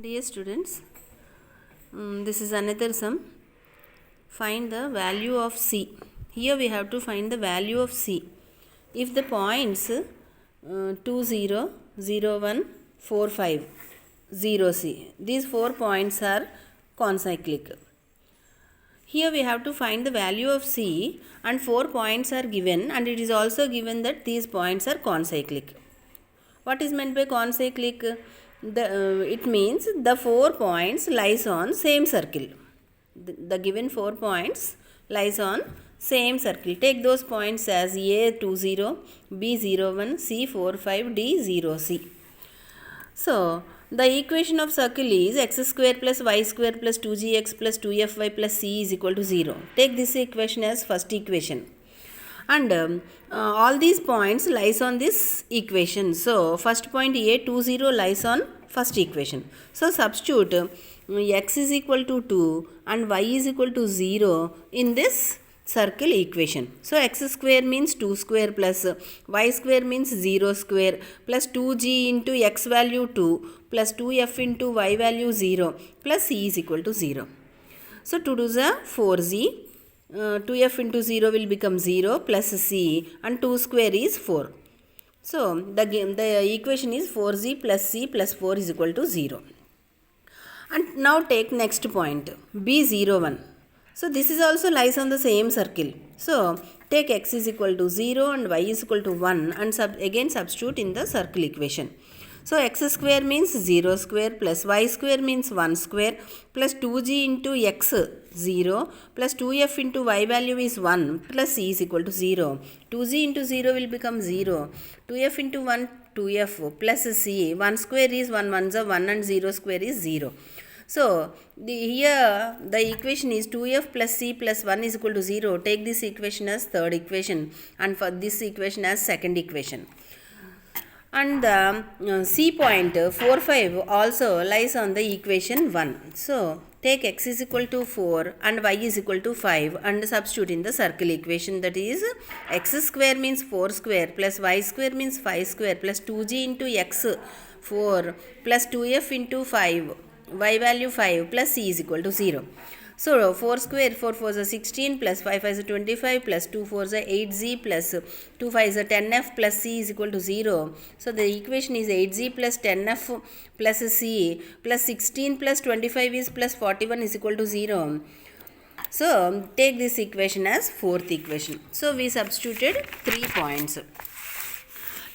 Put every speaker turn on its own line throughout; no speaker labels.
Dear students, this is another sum. Find the value of C. Here we have to find the value of C. If the points 2, 0, 0, 1, 4, 5, 0, C. These 4 points are concyclic. Here we have to find the value of C and 4 points are given, and it is also given that these points are concyclic. What is meant by concyclic? It means the 4 points lies on same circle. The given 4 points lies on same circle. Take those points as A 2 0, B 0 1, C 4 5, D 0 C. So the equation of circle is x square plus y square plus 2gx plus 2fy plus c is equal to 0. Take this equation as first equation. And all these points lies on this equation. So first point A 2 0 lies on first equation. So substitute x is equal to 2 and y is equal to 0 in this circle equation. So x square means 2 square plus y square means 0 square plus 2g into x value 2 plus 2f into y value 0 plus c is equal to 0. So 2 to the 4z. 2f into 0 will become 0 plus c and 2 square is 4. So the equation is 4z plus c plus 4 is equal to 0. And now take next point b01. So this is also lies on the same circle. So take x is equal to 0 and y is equal to 1 and again substitute in the circle equation. So x square means 0 square plus y square means 1 square plus 2g into x 0 plus 2f into y value is 1 plus c is equal to 0. 2g into 0 will become 0. 2f into 1 2f plus c. 1 square is 1 1s are 1 and 0 square is 0. So here the equation is 2f plus c plus 1 is equal to 0. Take this equation as third equation and for this equation as second equation. And the C point 4 5 also lies on the equation 1. So take x is equal to 4 and y is equal to 5 and substitute in the circle equation, that is x square means 4 square plus y square means 5 square plus 2g into x 4 plus 2f into 5 y value 5 plus c is equal to 0. So 4 square 4 4 is 16 plus 5 5 is 25 plus 2 4 is 8z plus 2 5 is 10f plus c is equal to 0. So the equation is 8z plus 10f plus c plus 16 plus 25 is plus 41 is equal to 0. So take this equation as fourth equation. So we substituted 3 points.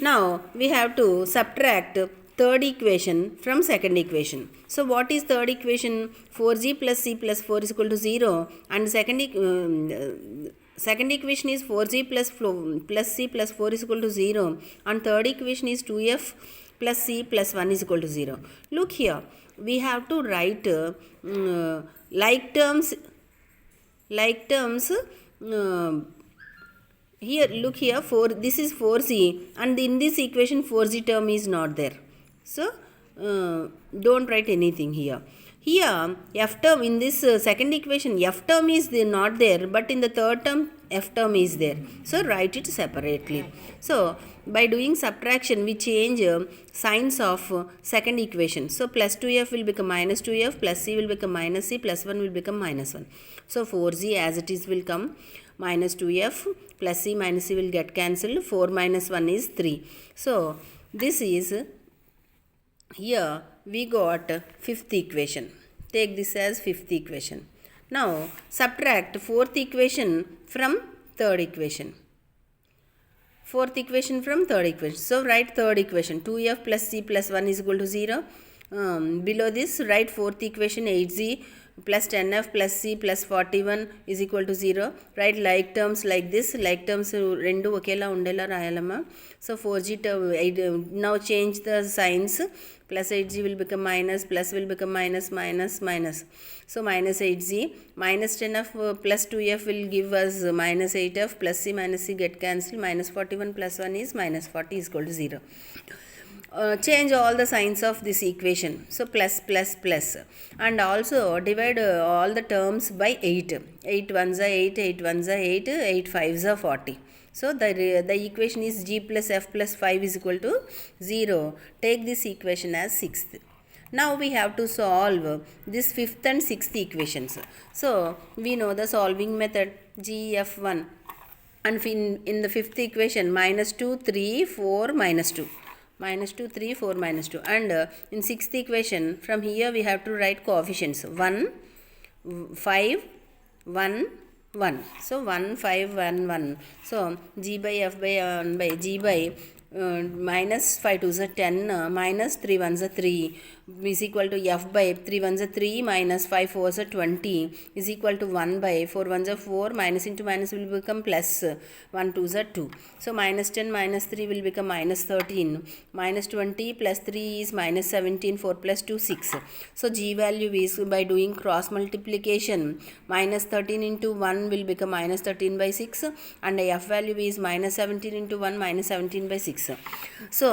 Now we have to subtract third equation from second equation. So what is third equation? 4g plus c plus 4 is equal to 0 and second equation is 4g plus c plus 4 is equal to 0 and third equation is 2f plus c plus 1 is equal to 0. Look here, we have to write like terms here. Look here, this is 4c and in this equation 4g term is not there. So don't write anything here. Here f term in this second equation f term is not there, but in the third term f term is there. So write it separately. So by doing subtraction we change signs of second equation. So plus 2f will become minus 2f, plus c will become minus c, plus 1 will become minus 1. So 4z as it is will come, minus 2f plus c minus c will get cancelled, 4 minus 1 is 3. So this is, here we got fifth equation. Take this as fifth equation. Now subtract fourth equation from third equation. Fourth equation from third equation. So write third equation 2f plus c plus 1 is equal to 0. Below this write fourth equation 8z plus 10f plus c plus 41 is equal to 0. Write like terms like this. Like terms rendu okela undela rayalama. So 4g term, now change the signs. Plus 8g will become minus, plus will become minus, minus, minus. So minus 8z, minus 10f plus 2f will give us minus 8f, plus c minus c get cancelled, minus 41 plus 1 is minus 40 is equal to 0. Change all the signs of this equation. So plus plus plus and also divide all the terms by 8. 8 1s are 8, 8 1s are 8, 8 5s are 40. So the equation is g plus f plus 5 is equal to 0. Take this equation as sixth. Now we have to solve this fifth and sixth equations. So we know the solving method GF1, and in the fifth equation minus 2 3 4 minus 2, minus 2 3 4 minus 2, and in sixth equation from here we have to write coefficients 1 5 1 1. So 1 5 1 1. So g by f by 1 by g by minus 5 2 is 10 minus 3 1 is 3 is equal to f by 3 1 is 3 minus 5 4 is 20 is equal to 1 by 4 1 is 4, minus into minus will become plus 1 2 is 2. So minus 10 minus 3 will become minus 13, minus 20 plus 3 is minus 17, 4 plus 2 6. So g value is, by doing cross multiplication, minus 13 into 1 will become minus 13 by 6, and f value is minus 17 into 1 minus 17 by 6. So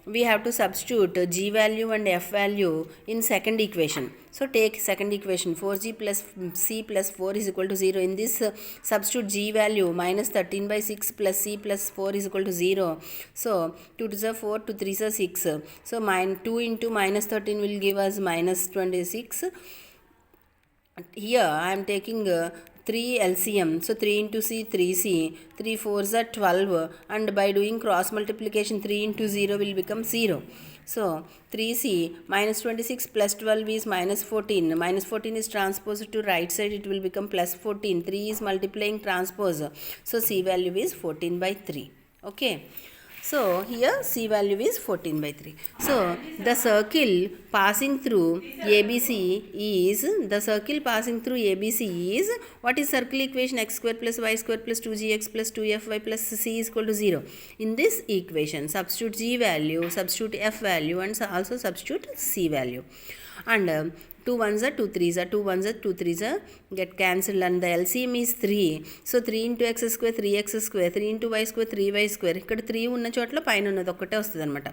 we have to substitute g value and f value in second equation. So take second equation, 4g plus c plus 4 is equal to 0. In this substitute g value, minus 13 by 6 plus c plus 4 is equal to 0. So 2 to the 4, 2 3 is 6. So 2 into minus 13 will give us minus 26. Here I am taking 3 LCM. So 3 into C, 3C, 3 4s are 12, and by doing cross multiplication 3 into 0 will become 0. So 3C minus 26 plus 12 is minus 14. Minus 14 is transposed to right side, it will become plus 14. 3 is multiplying transpose. So C value is 14 by 3. Okay. So here C value is 14 by 3. So the circle passing through ABC is, what is circle equation? X square plus y square plus 2gx plus 2fy plus c is equal to 0. In this equation, substitute g value, substitute f value, and also substitute c value. And 2 1s are 2 3s are 2 1s are 2 3s are get cancelled, and the LCM is 3. So 3 into x square 3x square, 3 into y square 3y square. ఇక్కడ 3 ఉన్న చోట్ల పైన ఉన్నది ఒక్కటే వస్తుంది అనమాట.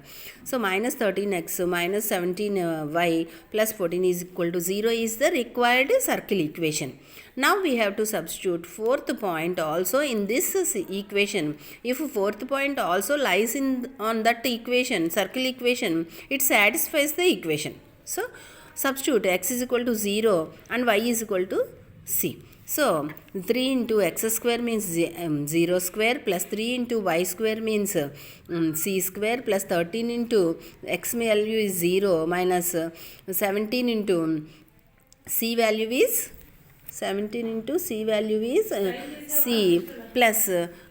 So minus 13x minus 17y plus 14 is equal to 0 is the required circle equation. Now we have to substitute fourth point also in this equation. If fourth point also lies on that equation, circle equation, it satisfies the equation. So substitute x is equal to 0 and y is equal to c. So 3 into x square means 0 square plus 3 into y square means c square plus 13 into x value is 0 minus 17 into c value is c plus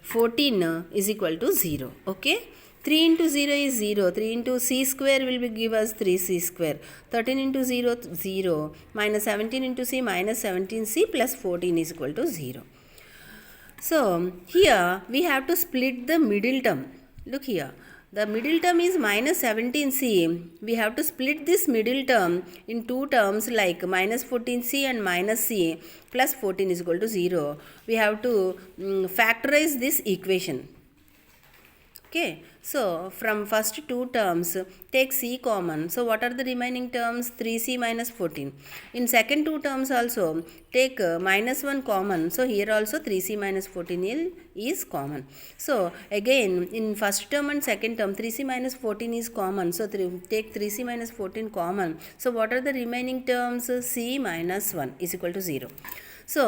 14 is equal to 0. Okay. 3 into 0 is 0. 3 into c square will give us 3c square. 13 into 0, 0. Minus 17 into c minus 17c plus 14 is equal to 0. So here we have to split the middle term. Look here. The middle term is minus 17c. We have to split this middle term in two terms like minus 14c and minus c plus 14 is equal to 0. We have to factorize this equation. Okay, so from first two terms take c common. So what are the remaining terms? 3c minus 14. In second two terms also take minus 1 common. So here also 3c minus 14 is common. So again in first term and second term 3c minus 14 is common. So take 3c minus 14 common. So what are the remaining terms? C minus 1 is equal to 0. So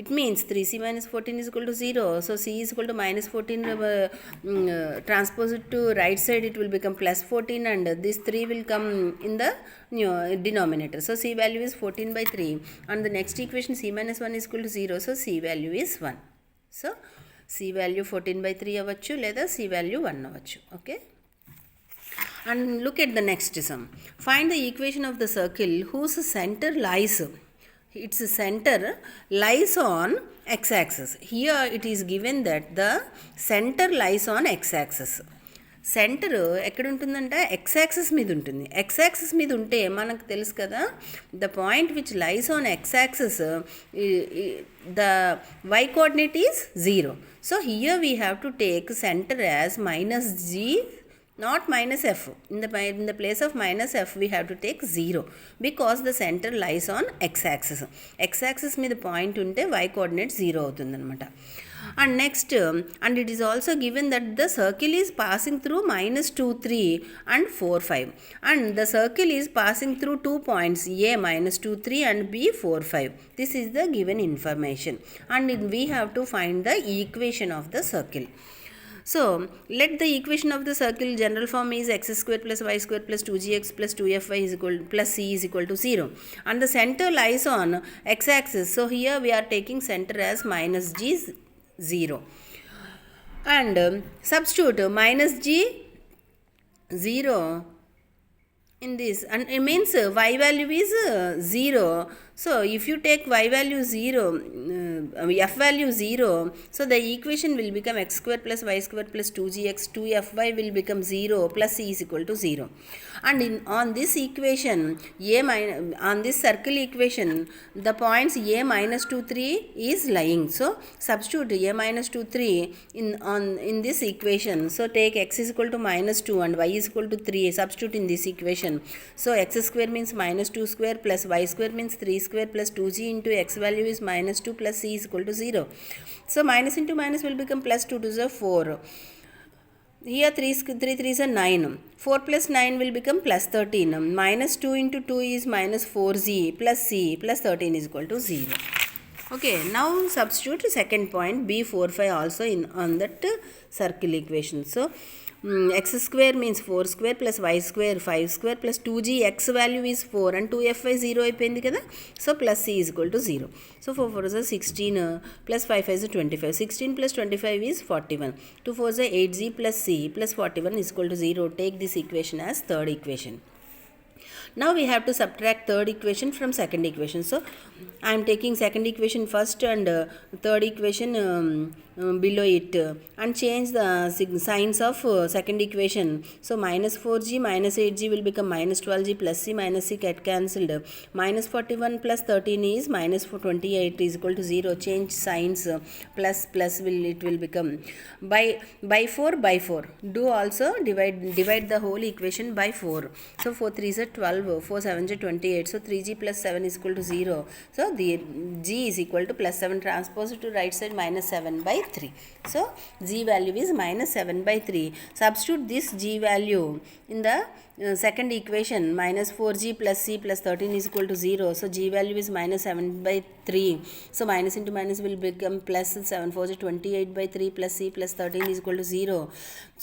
it means 3c minus 14 is equal to 0. So c is equal to minus 14, transpose it to right side, it will become plus 14, and this 3 will come in the denominator. So c value is 14 by 3, and the next equation c minus 1 is equal to 0. So c value is 1. So c value 14 by 3 avachchu leda c value 1 avachchu. Okay. And look at the next sum. Find the equation of the circle whose center lies. Its center lies on x-axis. Here it is given that the center lies on x-axis. Centre ఎక్కడ ఉంటుందంటే X axis మీద ఉంటుంది. X axis మీద ఉంటే మనకు తెలుసు కదా, the point which lies on X axis the y coordinate is 0. So here we have to take center as minus g not minus f. In the place of minus f we have to take 0 because the center lies on x-axis. X-axis మీద point ఉంటే y coordinate 0 అవుతుందన్నమాట. And next, and it is also given that the circle is passing through minus 2, 3 and 4, 5. And the circle is passing through 2 points A minus 2, 3 and B 4, 5. This is the given information. And we have to find the equation of the circle. So, let the equation of the circle general form is x square plus y square plus 2gx plus 2fy is equal plus c is equal to 0. And the center lies on x-axis. So, here we are taking center as minus g 0. And substitute minus g 0 in this, and it means y value is 0. So if you take y value 0, f value 0, so the equation will become x square plus y square plus 2gx 2fy will become 0 plus c is equal to 0. And on this equation on this circle equation, the points a minus 2 3 is lying. So substitute a minus 2 3 in this equation. So take x is equal to minus 2 and y is equal to 3. Substitute in this equation. So x square means minus 2 square plus y square means 3 square plus 2g into x value is minus 2 plus c is equal to 0. So minus into minus will become plus 2 to the 4. Here 3 3 is a 9. 4 plus 9 will become plus 13. Minus 2 into 2 is minus 4z plus c plus 13 is equal to 0. Okay, now substitute second point b 4 5 also on that circle equation. So x square means 4 square plus y square 5 square plus 2g x value is 4 and 2fy 0 అయిపోయింది కదా. So plus c is equal to 0. So 4 4 is a 16 plus 5 5 is a 25. 16 plus 25 is 41. 2 4 is a 8z plus c plus 41 is equal to 0. Take this equation as third equation. Now we have to subtract third equation from second equation. So I am taking second equation first and third equation below it and change the signs of second equation. So minus 4g minus 8g will become minus 12g plus c minus c get cancelled. Minus 41 plus 13 is minus 28 is equal to 0. Change signs, plus it will become by 4 by 4. Do also divide the whole equation by 4. So 4 3 is a 12. 4 7 is 28. So 3g plus 7 is equal to 0. So the g is equal to plus 7 transpose to right side minus 7 by 3. So g value is minus 7 by 3. Substitute this g value in the second equation. Minus 4g plus c plus 13 is equal to 0. So g value is minus 7 by 3. So minus into minus will become plus 7 4 is 28 by 3 plus c plus 13 is equal to 0.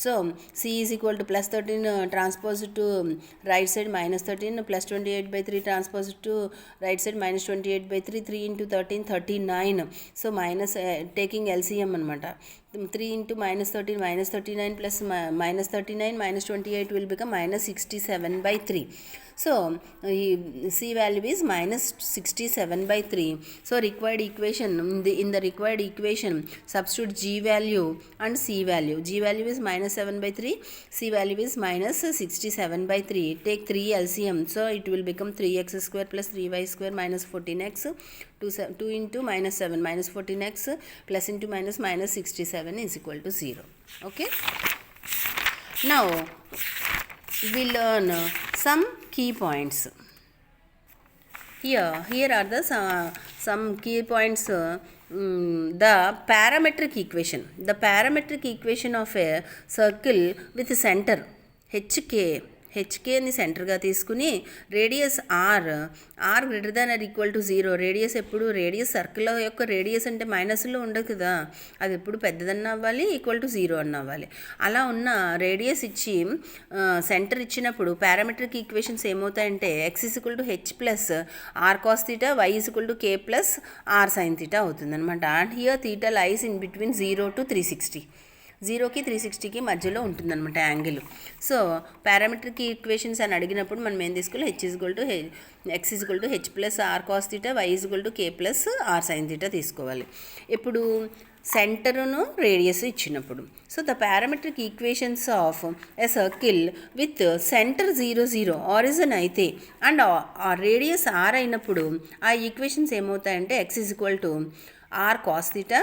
So c is equal to plus 13 transpose to right side minus 13 plus 28 by 3 transpose to right side minus 28 by 3. 3 into 13 39. So minus taking LCM anamata. 3 into minus 13 minus 39 plus minus 39 minus 28 will become minus 67 by 3. So c value is minus 67 by 3. So required equation, in the required equation substitute g value and c value. G value is minus 7 by 3, c value is minus 67 by 3. Take 3 LCM. So it will become 3x square plus 3y square minus 14x. 2 into minus 7 minus 14x plus into minus 67 is equal to 0. Okay. Now we learn some key points. Here are the some key points. The parametric equation. The parametric equation of a circle with center హెచ్కేని సెంటర్గా తీసుకుని radius r greater than or equal to 0. Radius ఎప్పుడు circle యొక్క radius అంటే మైనస్లో ఉండదు కదా, అది ఎప్పుడు పెద్దదన్న అవ్వాలి ఈక్వల్ టు 0 అన్న అవ్వాలి. అలా ఉన్న రేడియస్ ఇచ్చి సెంటర్ ఇచ్చినప్పుడు పారామెట్రిక్ ఈక్వేషన్స్ ఏమవుతాయంటే x equal to H plus R cos theta y equal to K plus R sine theta అవుతుందన్నమాట. And here theta lies in between 0 to 360. 0కి 360కి మధ్యలో ఉంటుందన్నమాట యాంగిల్. సో పారామెట్రిక్ ఈక్వేషన్స్ అని అడిగినప్పుడు మనం ఏం తీసుకోవాలి, x equal to H plus R cos theta y equal to K plus R sine theta తీసుకోవాలి. ఇప్పుడు సెంటరును రేడియస్ ఇచ్చినప్పుడు, so the parametric equations of a circle with centre 0 0 origin అయితే అండ్ ఆ రేడియస్ ఆర్ అయినప్పుడు ఆ ఈక్వేషన్స్ ఏమవుతాయంటే x equal to R cos theta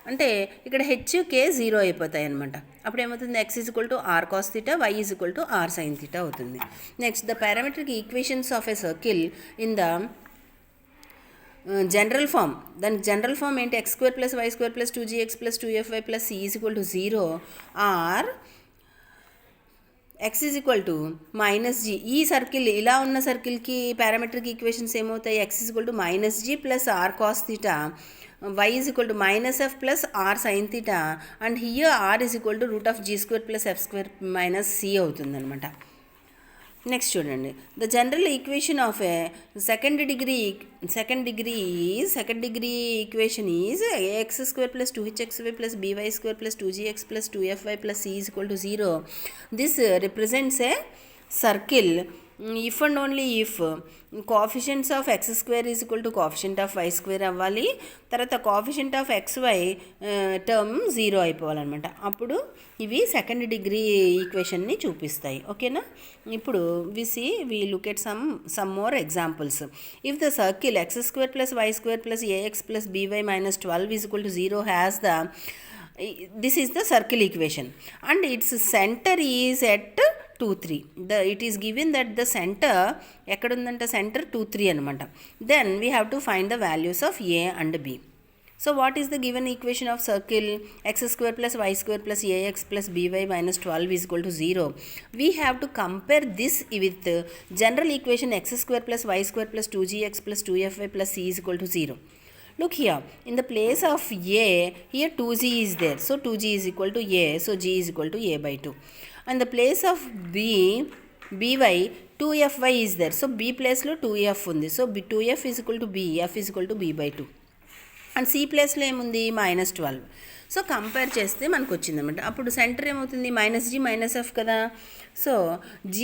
అంటే ఇక్కడ హెచ్కే 0 అయిపోతాయి అనమాట. అప్పుడు ఏమవుతుంది, x = r cos theta, y = r sin theta అవుతుంది. Next the parametric equations of a circle in the general form. దానికి జనరల్ ఫామ్ ఏంటి, x² + y² + 2gx + 2fy + c = 0 are x -g. ఈ సర్కిల్, ఇలా ఉన్న సర్కిల్కి పారామెట్రిక్ ఈక్వేషన్స్ ఏమవుతాయి, x -g + r cos theta, y -f + r sin theta, and here r √g² + f² - c అవుతుంది అనమాట. Next చూడండి, the general equation of A second degree equation is ax² + 2hxy + by² + 2gx + 2fy + c = 0. This represents a circle if and only if coefficients of x² = coefficient of y² అవ్వాలి. తర్వాత coefficient of xy term 0 అయిపోవాలన్నమాట. అప్పుడు ఇవి second degree ఈక్వేషన్ని చూపిస్తాయి. ఓకేనా. ఇప్పుడు we look at some more examples. If the circle x² + y² + ax + by - 12 = 0 has the, this is the circle equation and its center is at 2, 3. It is given that the center ekkadundante center 2, 3 anamata. Then we have to find the values of a and b. So what is the given equation of circle, x² + y² + ax + by - 12 = 0. We have to compare this with general equation x² + y² + 2gx + 2fy + c = 0. Look here, in the place of a, here 2g is there, so 2g = a, so g = a/2. And the place of by 2fy is there, so b place lo 2f undi, so 2f = b, f = b/2. And C ప్లేస్లో ఏముంది, -12. So compare చేస్తే మనకు వచ్చిందన్నమాట. అప్పుడు centre ఏమవుతుంది, -g - f కదా. So g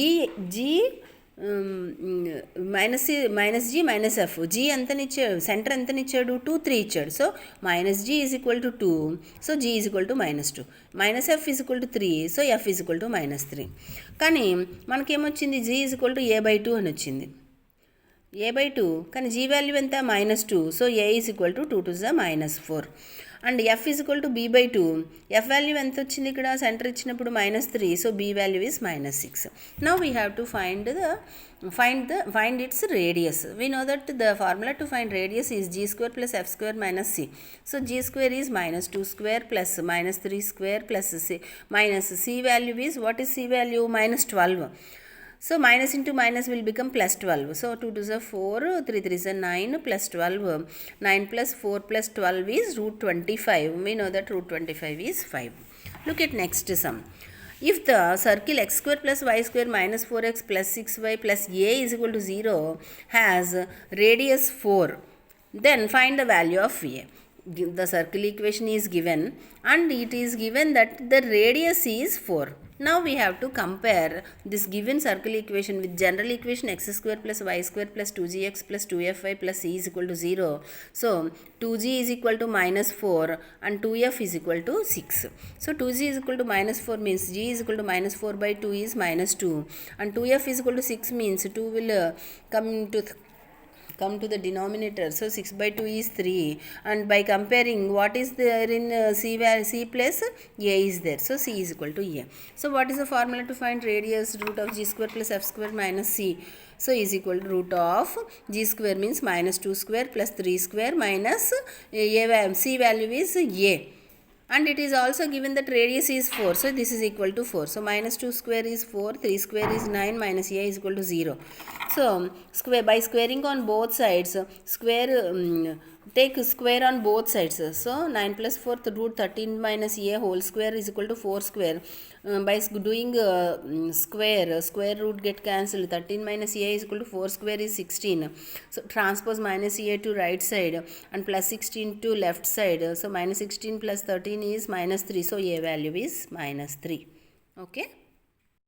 -f, g ఎంతనిచ్చాడు, centre ఎంతనిచ్చాడు, 2, 3 ఇచ్చాడు. So -g = 2, so g = -2. -f = 3, so f = -3. కానీ మనకేమొచ్చింది, g = a/2 అని వచ్చింది, a/2. కానీ g వాల్యూ ఎంత, -2, so a = 2 to the -4. And f = b/2. f value ఎంత వచ్చింది ఇక్కడ, సెంటర్ ఇచ్చినప్పుడు -3, so b value is -6. Now we have to find its radius. We know that the formula to find radius is g² + f² - c. So g² is -2² + -3² + c. C value is, what is c value, -12. So minus into minus will become +12. So 2 to the 4, 3 3 is 9 + 12. 9 + 4 + 12 is √25. We know that √25 is 5. Look at next sum. If the circle x² + y² - 4x + 6y + a = 0 has radius 4, then find the value of a. The circle equation is given and it is given that the radius is 4. Now we have to compare this given circle equation with general equation x² + y² + 2gx + 2fy + c = 0. So 2g = -4 and 2f = 6. So 2g = -4 means g = -4/2 is -2, and 2f = 6 means 2 will come to the denominator, so 6/2 is 3. And by comparing, what is there in c place, a is there, so c = a. So what is the formula to find radius, √g² + f² - c. So is equal to g² means -2² + 3² minus a, c value is a. And it is also given that radius is 4, so this is equal to 4. So -2² is 4, 3² is 9, minus a is equal to 0. So by squaring on both sides, take square on both sides. So 9 + 4 √13 minus a whole square is equal to 4 square. By doing square root get cancelled. 13 minus a is equal to 4 square is 16. So transpose minus a to right side and plus 16 to left side. So -16 + 13 is -3. So a value is -3. Okay.